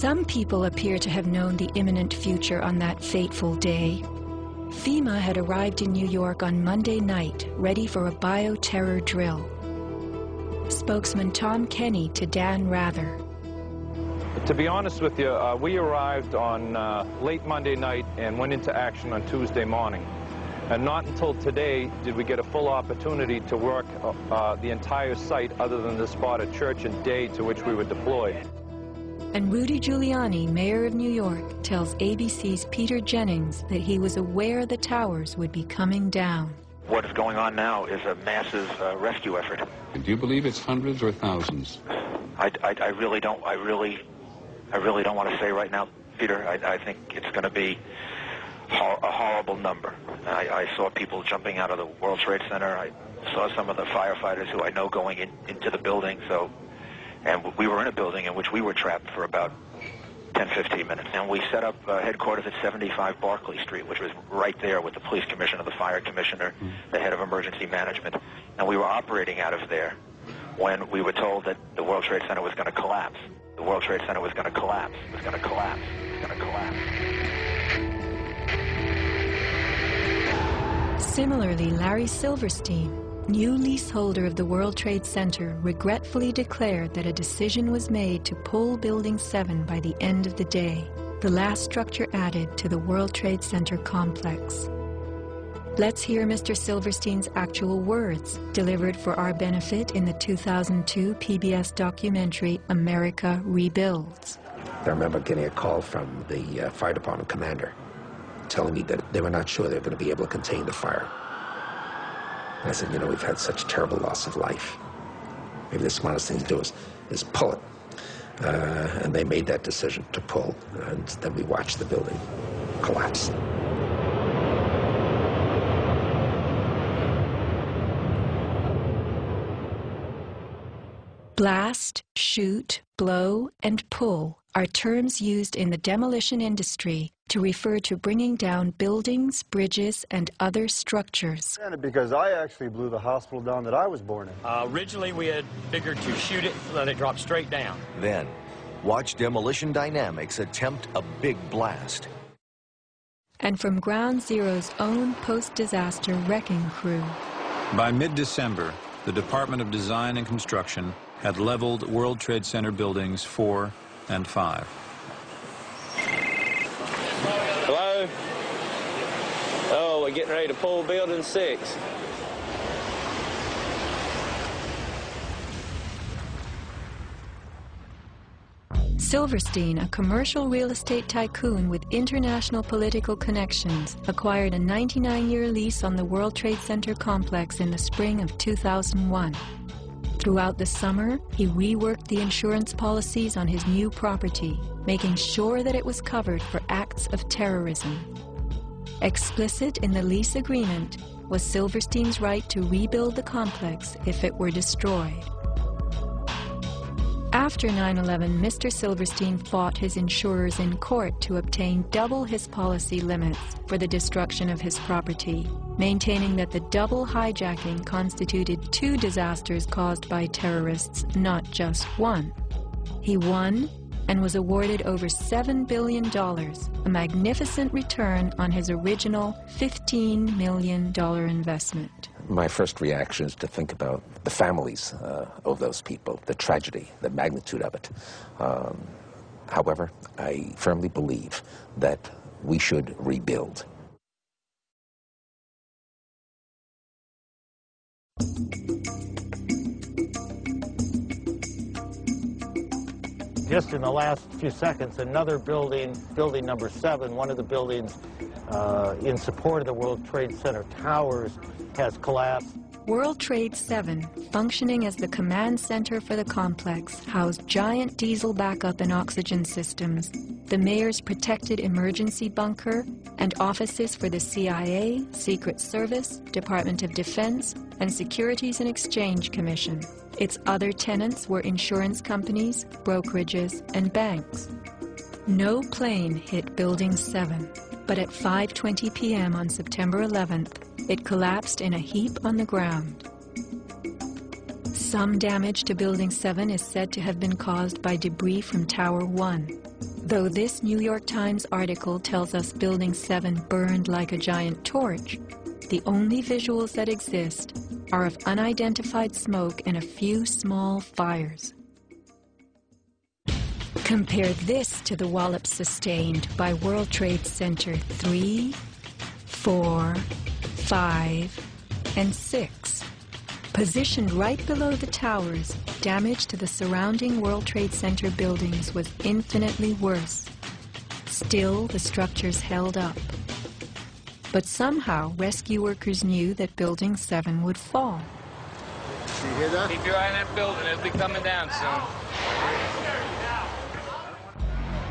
Some people appear to have known the imminent future on that fateful day. FEMA had arrived in New York on Monday night, ready for a bioterror drill. Spokesman Tom Kenny to Dan Rather. To be honest with you, we arrived on late Monday night and went into action on Tuesday morning. And not until today did we get a full opportunity to work the entire site other than the spot at Church and Day to which we were deployed. And Rudy Giuliani, mayor of New York, tells ABC's Peter Jennings that he was aware the towers would be coming down. What is going on now is a massive rescue effort. Do you believe it's hundreds or thousands? I really don't want to say right now, Peter. I think it's going to be a horrible number. I saw people jumping out of the World Trade Center. I saw some of the firefighters who I know going into the building. And we were in a building in which we were trapped for about 10-15 minutes. And we set up headquarters at 75 Barclay Street, which was right there with the police commissioner, the fire commissioner, the head of emergency management. And we were operating out of there when we were told that the World Trade Center was going to collapse. The World Trade Center was going to collapse. It was going to collapse. It was going to collapse. Similarly, Larry Silverstein, new leaseholder of the World Trade Center, regretfully declared that a decision was made to pull Building 7 by the end of the day, the last structure added to the World Trade Center complex. Let's hear Mr. Silverstein's actual words, delivered for our benefit in the 2002 PBS documentary, America Rebuilds. I remember getting a call from the fire department commander telling me that they were not sure they were going to be able to contain the fire. And I said, you know, we've had such terrible loss of life. Maybe the smartest thing to do is pull it. And they made that decision to pull, and then we watched the building collapse. Blast, shoot, blow, and pull are terms used in the demolition industry to refer to bringing down buildings, bridges, and other structures. Because I actually blew the hospital down that I was born in. Originally, we had figured to shoot it, let it drop straight down. Then, watch Demolition Dynamics attempt a big blast. And from Ground Zero's own post-disaster wrecking crew. By mid-December, the Department of Design and Construction had leveled World Trade Center buildings 4 and 5. Hello? Oh, we're getting ready to pull building 6. Silverstein, a commercial real estate tycoon with international political connections, acquired a 99-year lease on the World Trade Center complex in the spring of 2001. Throughout the summer, he reworked the insurance policies on his new property, making sure that it was covered for acts of terrorism. Explicit in the lease agreement was Silverstein's right to rebuild the complex if it were destroyed. After 9/11, Mr. Silverstein fought his insurers in court to obtain double his policy limits for the destruction of his property, maintaining that the double hijacking constituted 2 disasters caused by terrorists, not just one. He won and was awarded over $7 billion, a magnificent return on his original $15 million investment. My first reaction is to think about the families of those people, the tragedy, the magnitude of it. However, I firmly believe that we should rebuild. Just in the last few seconds, another building, building number 7, one of the buildings in support of the World Trade Center towers, has collapsed. World Trade 7, functioning as the command center for the complex, housed giant diesel backup and oxygen systems, the mayor's protected emergency bunker, and offices for the CIA, Secret Service, Department of Defense, and Securities and Exchange Commission. Its other tenants were insurance companies, brokerages, and banks. No plane hit Building 7, but at 5:20 p.m. on September 11th, it collapsed in a heap on the ground. Some damage to Building 7 is said to have been caused by debris from Tower 1. Though this New York Times article tells us Building 7 burned like a giant torch, the only visuals that exist are of unidentified smoke and a few small fires. Compare this to the wallops sustained by World Trade Center 3, 4, 5, and 6. Positioned right below the towers, damage to the surrounding World Trade Center buildings was infinitely worse. Still, the structures held up. But somehow, rescue workers knew that Building 7 would fall. You hear that? Keep your eye on that building. It'll be coming down soon.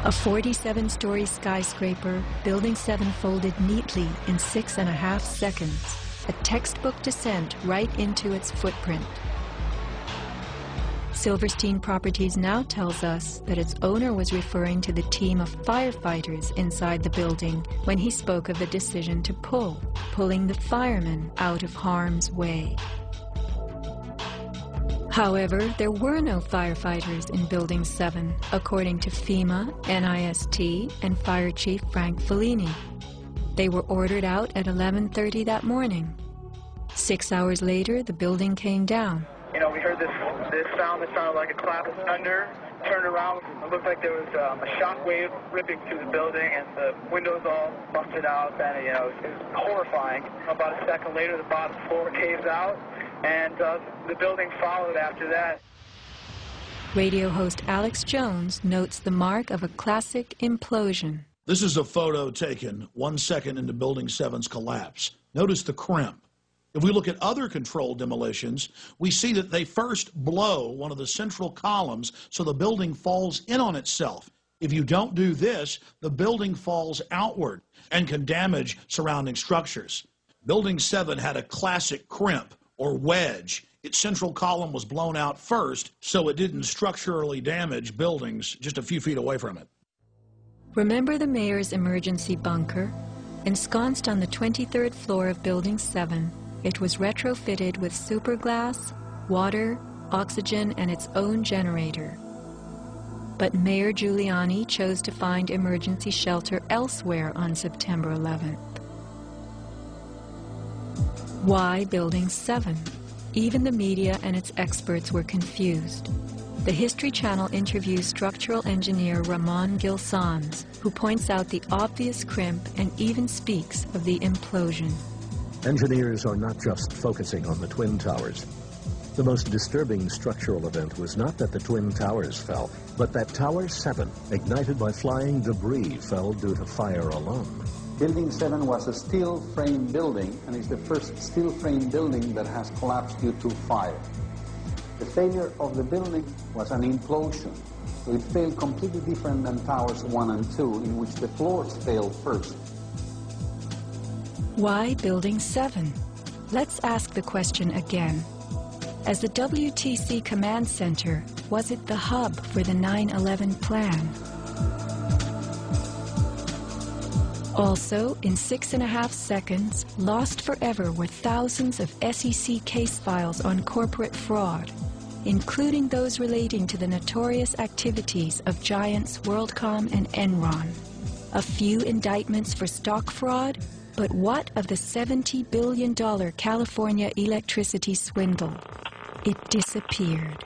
A 47-story skyscraper, Building 7 folded neatly in 6.5 seconds. A textbook descent right into its footprint. Silverstein Properties now tells us that its owner was referring to the team of firefighters inside the building when he spoke of the decision to pulling the firemen out of harm's way. However, there were no firefighters in Building 7, according to FEMA, NIST, and Fire Chief Frank Fellini. They were ordered out at 11:30 that morning. 6 hours later, the building came down. You know, we heard this sound that sounded like a clap of thunder. Turned around, it looked like there was a shock wave ripping through the building, and the windows all busted out, and it was horrifying. About a second later, the bottom floor caves out, and the building followed after that. Radio host Alex Jones notes the mark of a classic implosion. This is a photo taken 1 second into Building 7's collapse. Notice the crimp. If we look at other controlled demolitions, we see that they first blow one of the central columns so the building falls in on itself. If you don't do this, the building falls outward and can damage surrounding structures. Building 7 had a classic crimp or wedge. Its central column was blown out first, so it didn't structurally damage buildings just a few feet away from it. Remember the mayor's emergency bunker? Ensconced on the 23rd floor of Building 7, it was retrofitted with superglass, water, oxygen, and its own generator. But Mayor Giuliani chose to find emergency shelter elsewhere on September 11th. Why Building 7? Even the media and its experts were confused. The History Channel interviews structural engineer Ramon Gilsons, who points out the obvious crimp and even speaks of the implosion. Engineers are not just focusing on the Twin Towers. The most disturbing structural event was not that the Twin Towers fell, but that Tower 7, ignited by flying debris, fell due to fire alone. Building 7 was a steel frame building, and is the first steel frame building that has collapsed due to fire. The failure of the building was an implosion, so it failed completely different than Towers 1 and 2, in which the floors failed first. Why Building 7? Let's ask the question again. As the WTC Command Center, was it the hub for the 9/11 plan? Also, in 6.5 seconds, lost forever were thousands of SEC case files on corporate fraud, including those relating to the notorious activities of giants WorldCom and Enron. A few indictments for stock fraud, but what of the $70 billion California electricity swindle? It disappeared.